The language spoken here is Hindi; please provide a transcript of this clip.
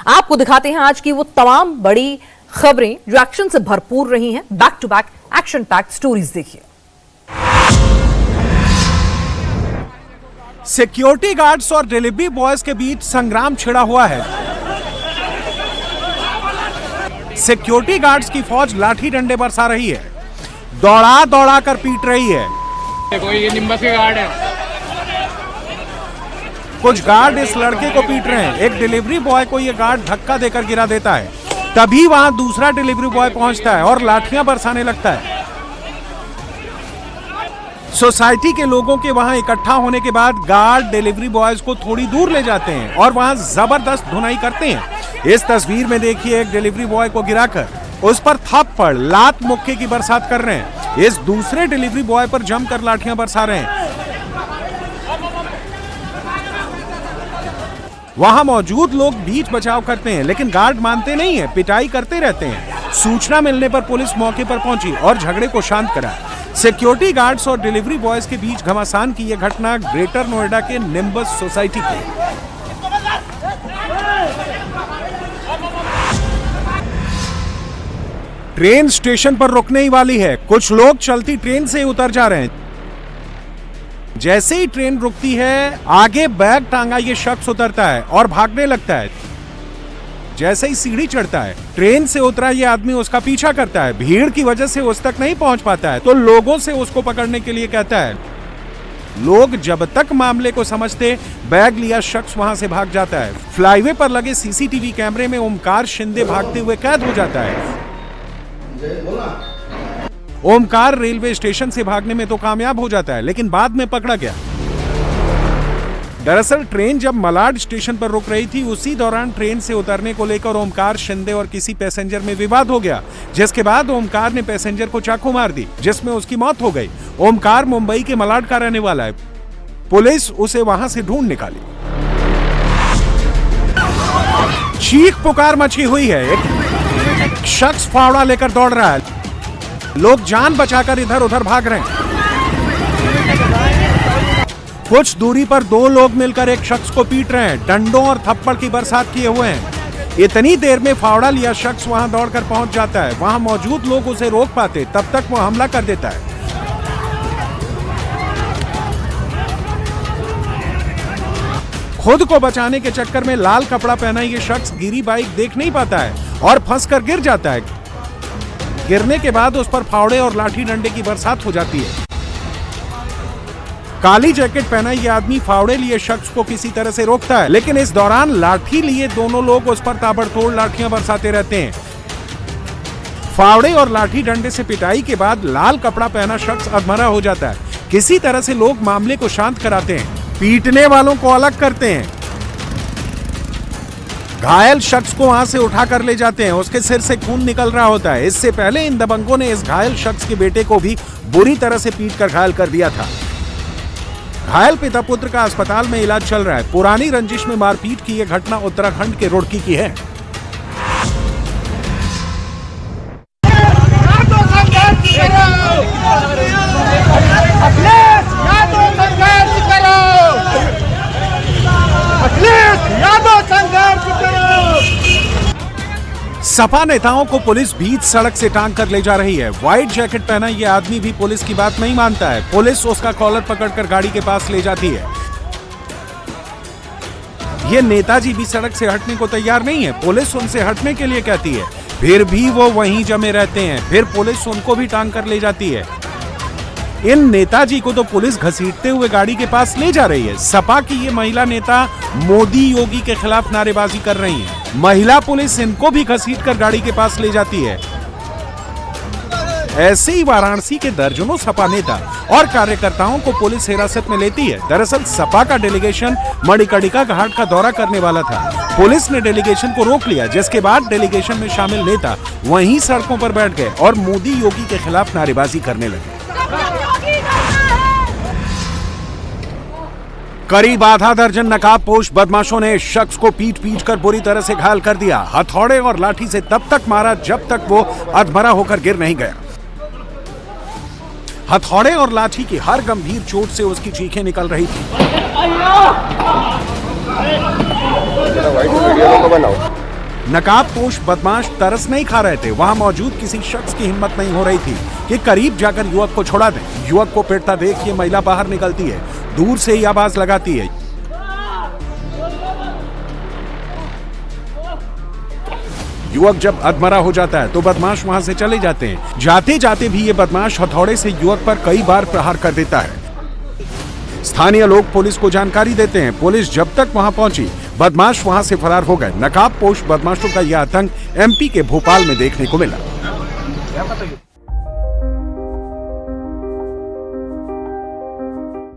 आपको दिखाते हैं आज की वो तमाम बड़ी खबरें जो एक्शन से भरपूर रही हैं। Back to back action packed stories देखिए। सिक्योरिटी गार्ड्स और डिलीवरी बॉयज के बीच संग्राम छिड़ा हुआ है। सिक्योरिटी गार्ड्स की फौज लाठी डंडे बरसा रही है, दौड़ा दौड़ा कर पीट रही है। देखो ये निम्बस के गार्ड है। कुछ गार्ड इस लड़के को पीट रहे हैं। एक डिलीवरी बॉय को ये गार्ड धक्का देकर गिरा देता है। तभी वहां दूसरा डिलीवरी बॉय पहुंचता है और लाठियां बरसाने लगता है। सोसाइटी के लोगों के वहां इकट्ठा होने के बाद गार्ड डिलीवरी बॉयज को थोड़ी दूर ले जाते हैं और वहां जबरदस्त धुनाई करते हैं। इस तस्वीर में देखिए, एक डिलीवरी बॉय को गिराकर उस पर थप्पड़, लात, मुक्के की बरसात कर रहे हैं। इस दूसरे डिलीवरी बॉय पर जमकर लाठियां बरसा रहे हैं। वहां मौजूद लोग बीच बचाव करते हैं, लेकिन गार्ड मानते नहीं है, पिटाई करते रहते हैं। सूचना मिलने पर पुलिस मौके पर पहुंची और झगड़े को शांत कराया। सिक्योरिटी गार्ड्स और डिलीवरी बॉयज के बीच घमासान की यह घटना ग्रेटर नोएडा के निम्बस सोसाइटी की। ट्रेन स्टेशन पर रुकने ही वाली है। कुछ लोग चलती ट्रेन से उतर जा रहे हैं। जैसे ही ट्रेन रुकती है, आगे बैग टांगा ये शख्स उतरता है और भागने लगता है। जैसे ही सीढ़ी चढ़ता है, ट्रेन से उतरा ये आदमी उसका पीछा करता है। भीड़ की वजह से उस तक नहीं पहुंच पाता है, तो लोगों से उसको पकड़ने के लिए कहता है। लोग जब तक मामले को समझते, बैग लिया शख्स वहां से भाग जाता है। फ्लाईवे पर लगे सीसीटीवी कैमरे में ओमकार शिंदे भागते हुए कैद हो जाता है। ओमकार रेलवे स्टेशन से भागने में तो कामयाब हो जाता है, लेकिन बाद में पकड़ा गया। दरअसल ट्रेन जब मलाड स्टेशन पर रुक रही थी, उसी दौरान ट्रेन से उतरने को लेकर ओमकार शिंदे और किसी पैसेंजर में विवाद हो गया, जिसके बाद ओमकार ने पैसेंजर को चाकू मार दी, जिसमें उसकी मौत हो गई। ओमकार मुंबई के मलाड का रहने वाला है। पुलिस उसे वहां से ढूंढ निकाली। चीख पुकार मची हुई है। एक शख्स फावड़ा लेकर दौड़ रहा है। लोग जान बचाकर इधर उधर भाग रहे हैं। कुछ दूरी पर दो लोग मिलकर एक शख्स को पीट रहे हैं, डंडों और थप्पड़ की बरसात किए हुए हैं। इतनी देर में फावड़ा लिया शख्स वहां दौड़कर पहुंच जाता है। वहां मौजूद लोग उसे रोक पाते, तब तक वो हमला कर देता है। खुद को बचाने के चक्कर में लाल कपड़ा पहना ये शख्स गिरी बाइक देख नहीं पाता है और फंसकर गिर जाता है। गिरने के बाद उस पर फावड़े और लाठी डंडे की बरसात हो जाती है। काली जैकेट पहना ये आदमी फावड़े लिए शख्स को किसी तरह से रोकता है, लेकिन इस दौरान लाठी लिए दोनों लोग उस पर ताबड़तोड़ लाठियां बरसाते रहते हैं। फावड़े और लाठी डंडे से पिटाई के बाद लाल कपड़ा पहना शख्स अधमरा हो जाता है। किसी तरह से लोग मामले को शांत कराते हैं, पीटने वालों को अलग करते हैं। घायल शख्स को वहां से उठाकर ले जाते हैं। उसके सिर से खून निकल रहा होता है। इससे पहले इन दबंगों ने इस घायल शख्स के बेटे को भी बुरी तरह से पीटकर घायल कर दिया था। घायल पिता पुत्र का अस्पताल में इलाज चल रहा है। पुरानी रंजिश में मारपीट की यह घटना उत्तराखंड के रुड़की की है। सपा नेताओं को पुलिस बीच सड़क से टांग कर ले जा रही है। व्हाइट जैकेट पहना ये आदमी भी पुलिस की बात नहीं मानता है। पुलिस उसका कॉलर पकड़कर गाड़ी के पास ले जाती है। ये नेताजी भी सड़क से हटने को तैयार नहीं है। पुलिस उनसे हटने के लिए कहती है, फिर भी वो वहीं जमे रहते हैं। फिर पुलिस उनको भी टांग कर ले जाती है। इन नेताजी को तो पुलिस घसीटते हुए गाड़ी के पास ले जा रही है। सपा की ये महिला नेता मोदी योगी के खिलाफ नारेबाजी कर रही है। महिला पुलिस इनको भी घसीटकर गाड़ी के पास ले जाती है। ऐसे ही वाराणसी के दर्जनों सपा नेता और कार्यकर्ताओं को पुलिस हिरासत में लेती है। दरअसल सपा का डेलीगेशन मणिकर्णिका घाट का दौरा करने वाला था। पुलिस ने डेलीगेशन को रोक लिया, जिसके बाद डेलीगेशन में शामिल नेता वहीं सड़कों पर बैठ गए और मोदी योगी के खिलाफ नारेबाजी करने लगे। करीब आधा दर्जन नकाबपोश बदमाशों ने शख्स को पीट पीट कर बुरी तरह से घायल कर दिया। हथौड़े और लाठी से तब तक मारा जब तक वो अधमरा होकर गिर नहीं गया। हथौड़े और लाठी की हर गंभीर चोट से उसकी चीखें निकल रही थी। नकाबपोश बदमाश तरस नहीं खा रहे थे, वहां मौजूद किसी शख्स की हिम्मत नहीं हो रही थी कि करीब जाकर युवक को छोड़ा दें। युवक को पीटता देख ये महिला बाहर निकलती है, दूर से ही आवाज लगाती है। युवक जब अधमरा हो जाता है तो बदमाश वहां से चले जाते हैं। जाते जाते भी ये बदमाश हथौड़े से युवक पर कई बार प्रहार कर देता है। स्थानीय लोग पुलिस को जानकारी देते हैं। पुलिस जब तक वहां पहुंची, बदमाश वहां से फरार हो गए। नकाबपोश बदमाशों का यह आतंक एमपी के भोपाल में देखने को मिला।